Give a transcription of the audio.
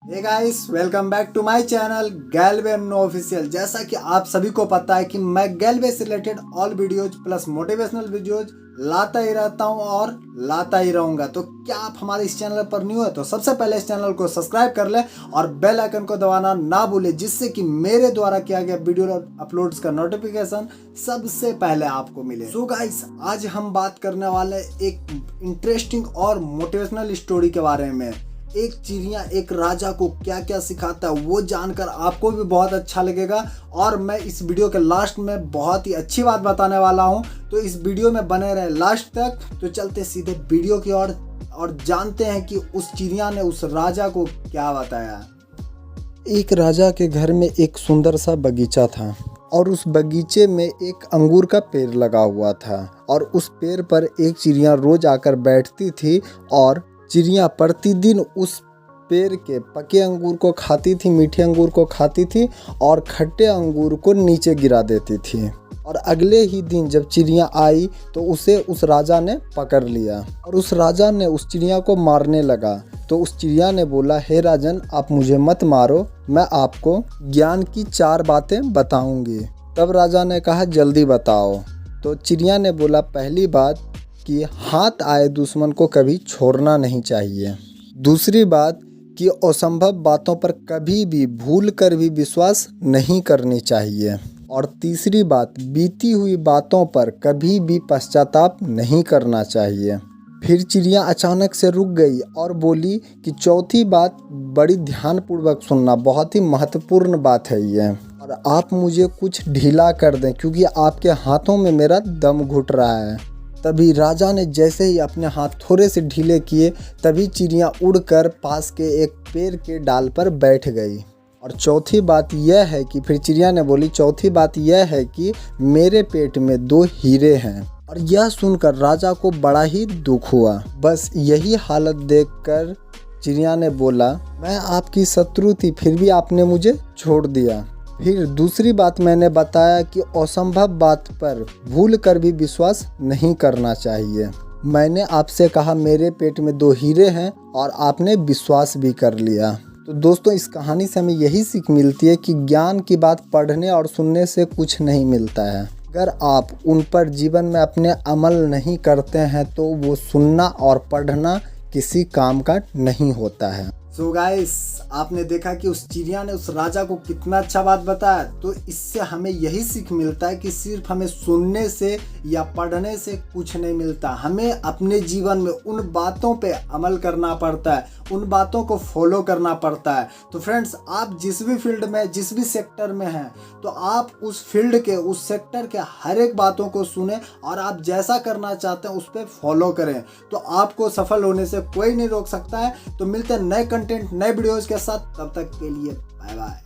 Hey guys, welcome back to my channel Galway no official. जैसा कि आप सभी को पता है कि मैं गैल्वे से related all videos plus motivational videos लाता ही रहता हूं और लाता ही रहूंगा। तो क्या आप हमारे इस चैनल पर न्यू है तो सबसे पहले इस चैनल को सब्सक्राइब कर ले और बेल आइकन को दबाना ना भूले, जिससे कि मेरे द्वारा किया गया वीडियो अपलोड्स का नोटिफिकेशन सबसे पहले आपको मिले। सो गाइस, आज हम बात करने वाले एक इंटरेस्टिंग और मोटिवेशनल स्टोरी के बारे में। एक चिड़िया एक राजा को क्या क्या सिखाता है वो जानकर आपको भी बहुत अच्छा लगेगा और मैं इस वीडियो के लास्ट में बहुत ही अच्छी बात बताने वाला हूं। तो इस वीडियो में बने रहे लास्ट तक। तो चलते सीधे वीडियो की ओर और जानते हैं कि उस चिड़िया ने उस राजा को क्या बताया। एक राजा के घर में एक सुंदर सा बगीचा था और उस बगीचे में एक अंगूर का पेड़ लगा हुआ था और उस पेड़ पर एक चिड़िया रोज आकर बैठती थी और चिड़िया प्रतिदिन उस पेड़ के पके अंगूर को खाती थी, मीठे अंगूर को खाती थी और खट्टे अंगूर को नीचे गिरा देती थी। और अगले ही दिन जब चिड़िया आई तो उसे उस राजा ने पकड़ लिया और उस राजा ने उस चिड़िया को मारने लगा। तो उस चिड़िया ने बोला, हे राजन, आप मुझे मत मारो, मैं आपको ज्ञान की 4 बातें बताऊंगी। तब राजा ने कहा, जल्दी बताओ। तो चिड़िया ने बोला, पहली बात कि हाथ आए दुश्मन को कभी छोड़ना नहीं चाहिए। दूसरी बात कि असंभव बातों पर कभी भी भूल कर भी विश्वास नहीं करनी चाहिए। और तीसरी बात, बीती हुई बातों पर कभी भी पश्चाताप नहीं करना चाहिए। फिर चिड़िया अचानक से रुक गई और बोली कि चौथी बात बड़ी ध्यानपूर्वक सुनना, बहुत ही महत्वपूर्ण बात है ये, और आप मुझे कुछ ढीला कर दें क्योंकि आपके हाथों में मेरा दम घुट रहा है। तभी राजा ने जैसे ही अपने हाथ थोड़े से ढीले किए तभी चिड़िया उड़कर पास के एक पेड़ के डाल पर बैठ गई। और चौथी बात यह है कि फिर चिड़िया ने बोली, चौथी बात यह है कि मेरे पेट में 2 हीरे हैं। और यह सुनकर राजा को बड़ा ही दुख हुआ। बस यही हालत देखकर चिड़िया ने बोला, मैं आपकी शत्रु थी फिर भी आपने मुझे छोड़ दिया। फिर दूसरी बात मैंने बताया कि असंभव बात पर भूल कर भी विश्वास नहीं करना चाहिए। मैंने आपसे कहा मेरे पेट में 2 हीरे हैं और आपने विश्वास भी कर लिया। तो दोस्तों, इस कहानी से हमें यही सीख मिलती है कि ज्ञान की बात पढ़ने और सुनने से कुछ नहीं मिलता है। अगर आप उन पर जीवन में अपने अमल नहीं करते हैं तो वो सुनना और पढ़ना किसी काम का नहीं होता है। सो गाइस, आपने देखा कि उस चिड़िया ने उस राजा को कितना अच्छा बात बताया। तो इससे हमें यही सीख मिलता है कि सिर्फ हमें सुनने से या पढ़ने से कुछ नहीं मिलता। हमें अपने जीवन में उन बातों पे अमल करना पड़ता है, उन बातों को फॉलो करना पड़ता है। तो फ्रेंड्स, आप जिस भी फील्ड में, जिस भी सेक्टर में हैं, तो आप उस फील्ड के, उस सेक्टर के हर एक बातों को सुने और आप जैसा करना चाहते हैं उस पर फॉलो करें। तो आपको सफल होने से कोई नहीं रोक सकता है। तो मिलते हैं नए कंटेंट, नए वीडियोज़ के साथ। तब तक के लिए बाय बाय।